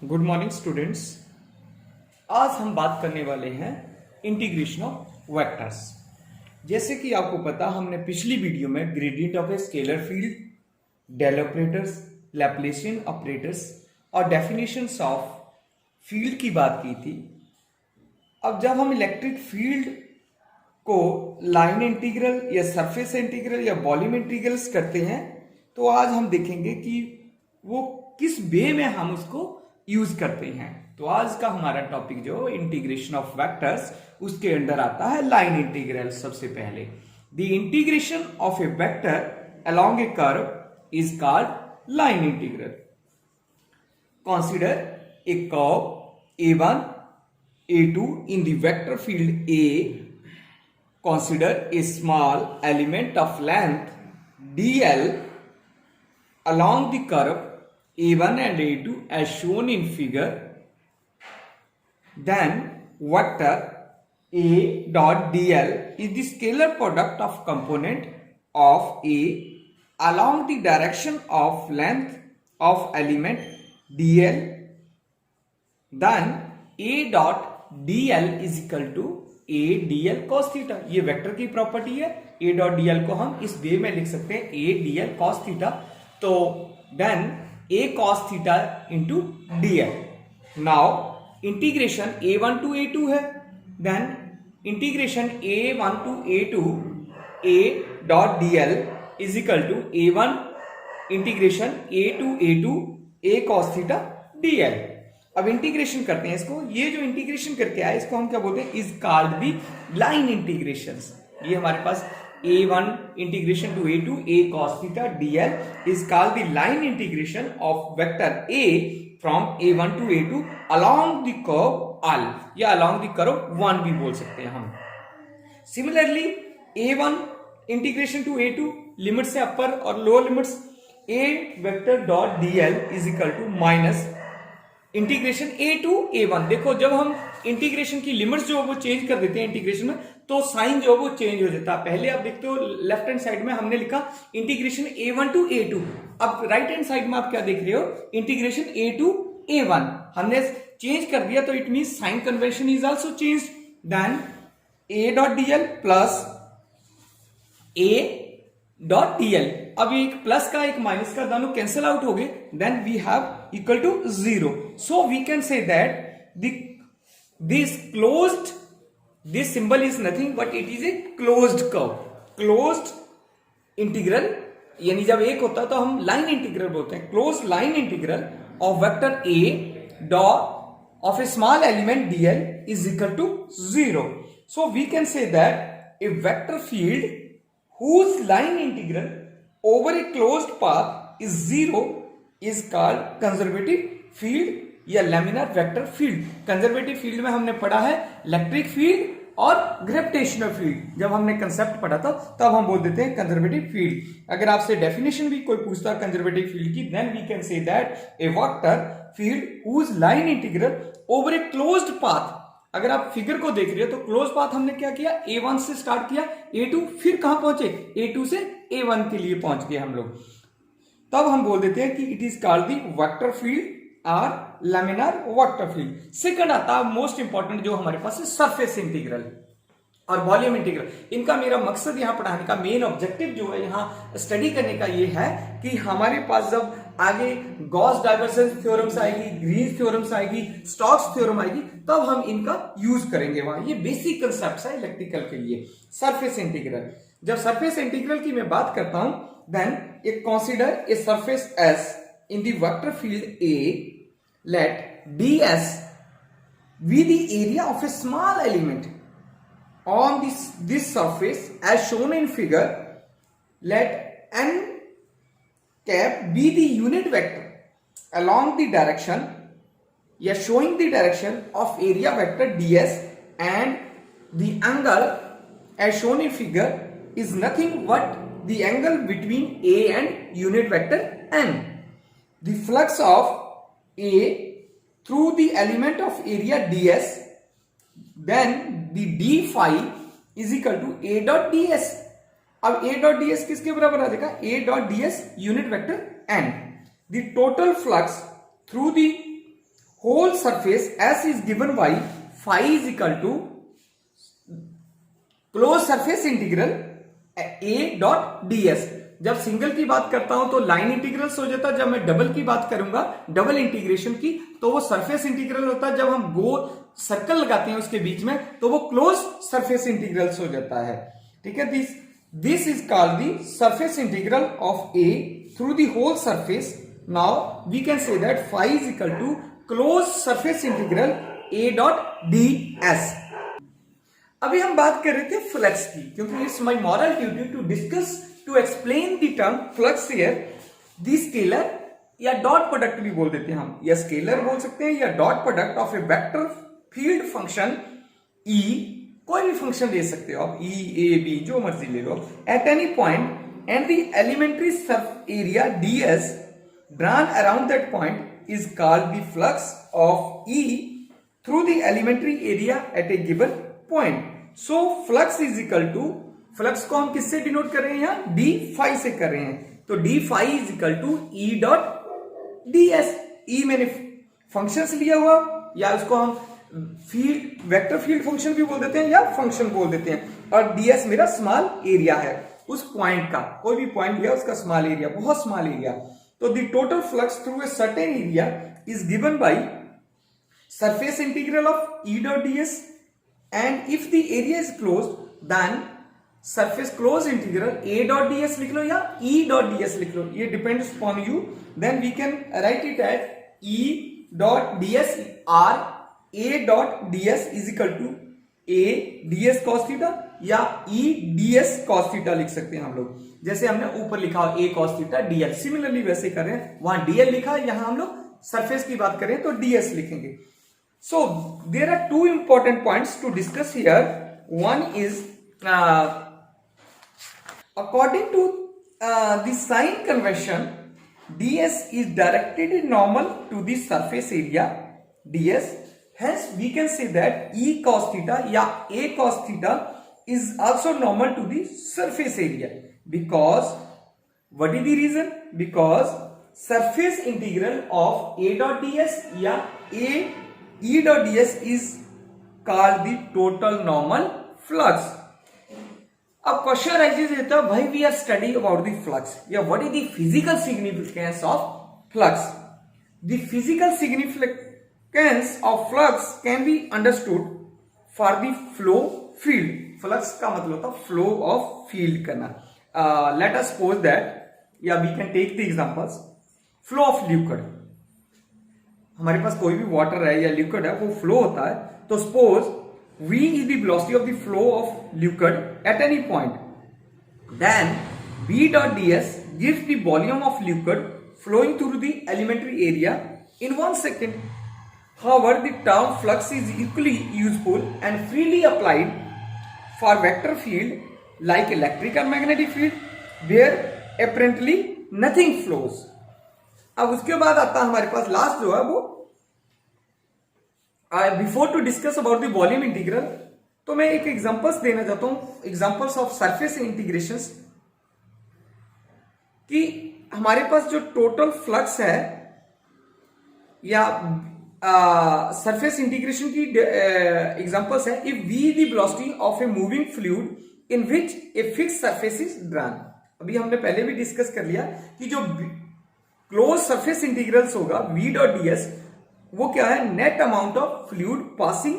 Good morning students. आज हम बात करने वाले हैं इंटीग्रेशन ऑफ वेक्टर्स। जैसे कि आपको पता, हमने पिछली वीडियो में gradient of a scalar field, del operators, Laplacian operators और डेफिनेशंस ऑफ फील्ड की बात की थी। अब जब हम इलेक्ट्रिक फील्ड को लाइन इंटीग्रल या सरफेस इंटीग्रल या वॉल्यूम इंटीग्रल्स करते हैं, तो आज हम देखेंगे कि वो किस वे में हम उसको यूज करते हैं। तो आज का हमारा टॉपिक जो इंटीग्रेशन ऑफ वेक्टर्स, उसके अंडर आता है लाइन इंटीग्रल। सबसे पहले the integration of A vector along A curve is called line integral. Consider a curve a1 a2 in the vector field A. Consider a small element of length dl along the curve a1 and a2 as shown in figure. Then vector a dot dl is the scalar product of component of A along the direction of length of element dl. Then a dot dl is equal to a dl cos theta। ये vector की property है। a dot dl को हम इस वे में लिख सकते हैं a dl cos theta। तो then a cos theta into dl। now integration a1 to a2 है, then integration a1 to a2 a dot dl is equal to a1 integration a to a2 a cos theta dl। अब integration करते हैं इसको। ये जो integration करके आए इसको हम क्या बोलते हैं? Is called the line integrations. ये हमारे पास a1 integration to a2 a cos theta dl is called the line integration of vector a from a1 to a2 along the curve l, या along the curve 1 भी बोल सकते हैं हम। Similarly a1 integration to a2 limit से upper और lower limits a vector dot dl is equal to minus integration a to a1। देखो, जब हम इंटीग्रेशन की लिमिट्स जो वो चेंज कर देते हैं इंटीग्रेशन में, तो साइन जो वो चेंज हो जाता है। पहले आप देखते हो लेफ्ट हैंड साइड में हमने लिखा इंटीग्रेशन a1 टू a2। अब राइट हैंड साइड में आप क्या देख रहे हो? इंटीग्रेशन a टू a1 हमने चेंज कर दिया, तो it mean sign convention is also change. Then a dot dl plus a dot dl। अब एक प्लस का एक माइनस का दोनों कैंसिल आउट हो गए। Then we have equal to 0। So we can say that this symbol is nothing but it is a closed curve. Closed integral यानी जब एक होता है तो हम लाइन इंटीग्रल बोलते हैं। Close line integral of vector a dot of a small element dl is equal to 0। So we can say that a vector field whose line integral over a closed path is 0 is called conservative field या laminar vector field। Conservative field में हमने पढ़ा है electric field और gravitational field. जब हमने concept पढ़ा था तब हम बोल देते हैं कंजर्वेटिव फील्ड। अगर आपसे डेफिनेशन भी कोई पूछता है कंजर्वेटिव फील्ड की, then we can say that a vector field whose line integral over a closed path। अगर आप फिगर को देख रहे हो तो क्लोज पाथ हमने क्या किया? a1 से स्टार्ट किया, a2, फिर कहां पहुंचे? a2 से a1 के लिए पहुंच गए हम लोग। तब हम बोल देते हैं कि it is called the vector field और लैमिनार वेक्टर फील्ड। सेकंड आता है मोस्ट इंपॉर्टेंट जो हमारे पास है सरफेस इंटीग्रल और वॉल्यूम इंटीग्रल। इनका मेरा मकसद यहाँ पढ़ाने का मेन ऑब्जेक्टिव जो है यहाँ स्टडी करने का ये है कि हमारे पास जब आगे गॉस डाइवर्जेंस थ्योरम्स आएगी, ग्रीन्स थ्योरम्स आएगी, स्टोक्स थ्योरम आएगी, तब हम इनका यूज करेंगे वहां। ये बेसिक कंसेप्ट है इलेक्ट्रिकल के लिए। सरफेस इंटीग्रल, जब सरफेस इंटीग्रल की मैं बात करता हूं, देन ये consider a surface S in the vector field A, let ds be the area of a small element on this surface as shown in figure. Let n cap be the unit vector along the direction या showing the direction of area vector ds, and the angle as shown in figure is nothing but the angle between a and unit vector n. The flux of a through the element of area ds, then the d phi is equal to a dot ds। अब a dot ds किसके बराबर आ जाएगा? a dot ds unit vector n। The total flux through the whole surface S is given by phi is equal to closed surface integral A dot ds। जब single की बात करता हूं तो line integrals हो जाता है, जब मैं डबल की बात करूंगा डबल इंटीग्रेशन की तो वो सरफेस इंटीग्रल होता है, जब हम गोल सर्कल लगाते हैं उसके बीच में तो वो क्लोज सरफेस इंटीग्रल्स हो जाता है। ठीक है, this is called the surface integral of A through the whole surface. Now we can say that phi is equal to close surface integral A dot D S. अभी हम बात कर रहे थे फ्लक्स की, क्योंकि it's my moral duty to discuss to explain the term flux here. The scalar या dot product भी बोल देते हैं हम, या स्केलर बोल सकते हैं या dot product of A vector field function E, कोई भी फंक्शन ले सकते हो आप, E, A, B जो मर्जी ले लो, at any point and the elementary surface area ds drawn around that point is called the flux of E through the elementary area at a given point. So flux is equal to, flux को हम किससे denote कर रहे हैं यहाँ d phi से कर रहे हैं, तो d phi is equal to E dot ds। E मैंने फंक्शंस लिया हुआ, या उसको हम फील्ड वेक्टर फील्ड फंक्शन भी बोल देते हैं या फंक्शन बोल देते हैं, और ds मेरा स्मॉल एरिया है उस पॉइंट का, कोई भी पॉइंट लिया उसका स्मॉल एरिया, बहुत स्मॉल एरिया। तो the total flux through a certain area is given by surface integral of E dot ds, and if the area is closed then surface close integral A dot ds लिख लो या E dot ds लिख लो, ये depends upon you। then we can write it as E dot ds or A dot ds is equal to A ds cos theta या E ds cos theta लिख सकते हैं हम लोग, जैसे हमने ऊपर लिखा हो A cos theta dl, similarly वैसे कर रहे हैं, वहां dl लिखा है, यहां हम लोग सरफेस की बात करें तो ds लिखेंगे। So there are two important points to discuss here. One is according to the sign convention, ds is directly normal to the surface area ds. Hence we can say that E cos theta या A cos theta is also normal to the surface area, because what is the reason? Because surface integral of A dot ds या E dot ds is called the total normal flux. अब question arises है, why we are studying about the flux, या what is the physical significance of flux? The physical significance of flux can be understood for the flow field. Flux का मतलब होता है flow of field करना। Let us suppose that, या we can take the examples, flow of liquid। हमारे पास कोई भी water है या लिक्विड है, वो फ्लो होता है, तो suppose v is the velocity of the flow of liquid at any point, then v dot ds gives the volume of liquid flowing through the elementary area in 1 second. However, the term flux is equally useful and freely applied for vector field like electric and magnetic field where apparently nothing flows. अब उसके बाद आता है हमारे पास last जो है वो, before to discuss about the volume integral, तो मैं एक एग्जांपल्स देना चाहता हूं, एग्जांपल्स ऑफ सरफेस इंटीग्रेशंस, कि हमारे पास जो टोटल फ्लक्स है या सरफेस इंटीग्रेशन की एग्जांपल्स है। If we the velocity of a moving fluid in which a fix surface is drawn. अभी हमने पहले भी डिस्कस कर लिया कि जो क्लोज सरफेस इंटीग्रल्स होगा v डॉट ds, वो क्या है, net amount of fluid passing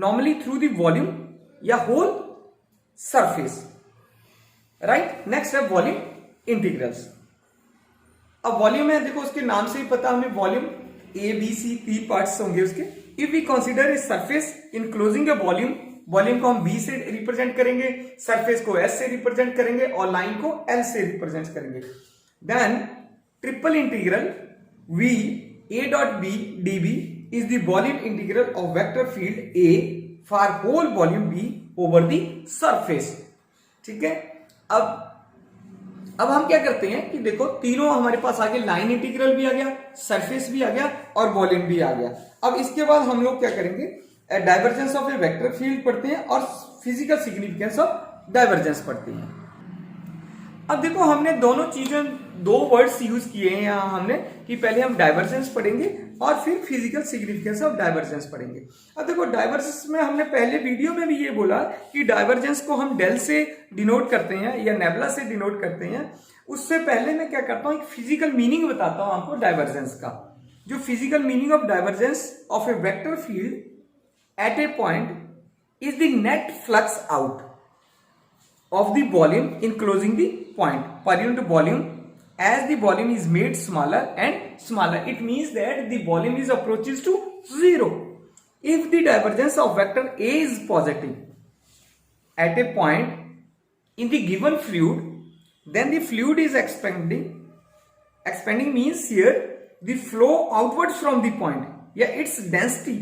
normally through the volume या होल सरफेस, राइट। नेक्स्ट है वॉल्यूम इंटीग्रल्स। अब वॉल्यूम है, देखो उसके नाम से ही पता हमें volume A B C 3 parts होंगे उसके। If we consider a surface enclosing a volume, volume को हम बी से रिप्रेजेंट करेंगे, सरफेस को एस से रिप्रेजेंट करेंगे और लाइन को एल से रिप्रेजेंट करेंगे। Then triple integral v a dot b db is the volume integral of vector field A for whole volume B over the surface। ठीक है, अब हम क्या करते हैं कि देखो तीनों हमारे पास आ गए, लाइन इंटीग्रल भी आ गया, सरफेस भी आ गया और वॉल्यूम भी आ गया। अब इसके बाद हम लोग क्या करेंगे, divergence of A vector field पढ़ते हैं और फिजिकल सिग्निफिकेंस ऑफ डाइवर्जेंस पढ़ते हैं। अब देखो हमने दोनों चीजें, 2 वर्ड्स यूज किए हैं यहाँ हमने, कि पहले हम डाइवर्जेंस पढ़ेंगे और फिर फिजिकल सिग्निफिकेंस ऑफ डाइवर्जेंस पढ़ेंगे। अब देखो डाइवर्जेंस में हमने पहले वीडियो में भी ये बोला कि डाइवर्जेंस को हम डेल से डिनोट करते हैं या नेबुला से डिनोट करते हैं। उससे पहले मैं क्या करता हूं, एक फिजिकल मीनिंग बताता हूं आपको डाइवर्जेंस का। जो physical meaning of divergence of A vector field at A point is the net flux out of the volume enclosing the point per unit volume as the volume is made smaller and smaller. It means that the volume is approaches to zero. If the divergence of vector A is positive at a point in the given fluid, then the fluid is expanding. Expanding means here the flow outwards from the point. Yeah, its density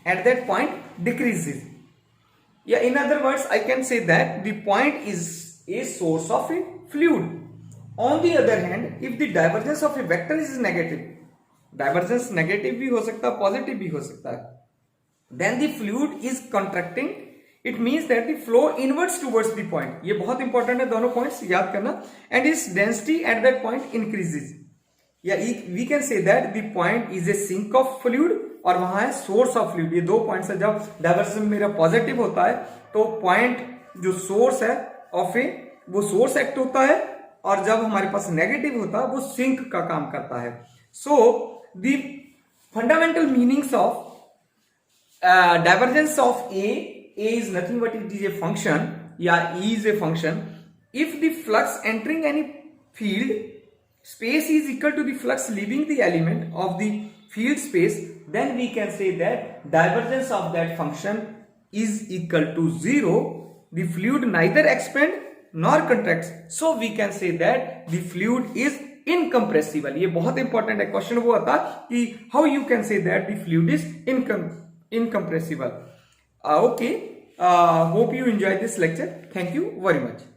at that point decreases. Yeah, in other words, I can say that the point is a source of a fluid. On the other hand, if the divergence of a vector is negative, divergence negative भी हो सकता है, positive भी हो सकता है, then the fluid is contracting. It means that the flow inwards towards the point. ये बहुत इंपॉर्टेंट है, दोनों पॉइंट्स याद करना. And its density at that point increases. Yeah, we can say that the point is a sink of fluid और वहां है source of fluid. ये दो पॉइंट्स है. जब डाइवर्जेंस मेरा पॉजिटिव होता है तो पॉइंट जो सोर्स है ऑफ ए वो सोर्स एक्ट होता है, और जब हमारे पास नेगेटिव होता है वो सिंक का काम करता है. So the fundamental meanings of divergence of A is nothing but it is a function या E is a function. If the flux entering any field space is equal to the flux leaving the element of the field space, then we can say that divergence of that function is equal to 0. The fluid neither expand nor contracts, so we can say that the fluid is incompressible. ये बहुत important है. Question वो आता कि how you can say that the fluid is incompressible. Okay, hope you enjoy this lecture. Thank you very much.